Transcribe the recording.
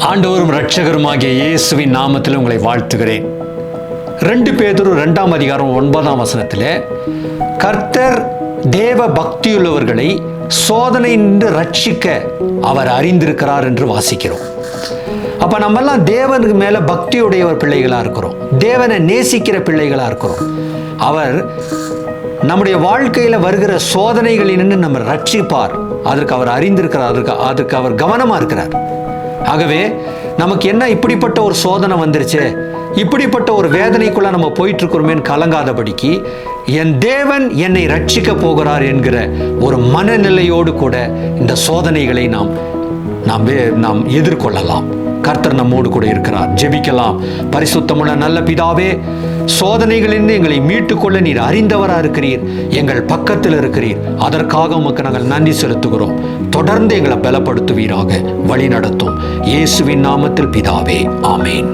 ஆண்டவரும் இரட்சகருமாகிய இயேசுவின் நாமத்தில் உங்களை வாழ்த்துகிறேன். 2 பேதுரு 2ஆம் அதிகாரம் 9ஆம் வசனத்திலே கர்த்தர் தேவ பக்தியுள்ளவர்களை சோதனை நின்று ரட்சிக்க அவர் அறிந்திருக்கிறார் என்று வாசிக்கிறோம். அப்ப நம்மெல்லாம் தேவனுக்கு மேல பக்தியுடையவர் பிள்ளைகளா இருக்கிறோம். தேவனை நேசிக்கிற பிள்ளைகளா இருக்கிறோம். அவர் நம்முடைய வாழ்க்கையில வருகிற சோதனைகளில் நம்ம ரட்சிப்பார். அதற்கு அவர் அறிந்திருக்கிறார். அதற்கு அவர் கவனமா இருக்கிறார். ஆகவே நமக்கு என்ன இப்படிப்பட்ட ஒரு சோதனை வந்துருச்சு, இப்படிப்பட்ட ஒரு வேதனைக்குள்ள நம்ம போயிட்டு இருக்கிறோமேன்னு கலங்காதபடிக்கு என் தேவன் என்னை ரட்சிக்க போகிறார் என்கிற ஒரு மனநிலையோடு கூட இந்த சோதனைகளை நாம் எதிர்கொள்ளலாம். கர்த்தர் நம்மோடு கூட இருக்கிறார். ஜெபிக்கலாம். பரிசுத்தமுள்ள நல்ல பிதாவே, சோதனைகளிலிருந்து எங்களை மீட்டுக்கொள்ள நீர் அறிந்தவரா இருக்கிறீர். எங்கள் பக்கத்தில் இருக்கிறீர். அதற்காக உமக்கு நாங்கள் நன்றி செலுத்துகிறோம். தொடர்ந்து எங்களை பலப்படுத்துவீராக, வழி நடத்தும். இயேசுவின் நாமத்தில் பிதாவே, ஆமேன்.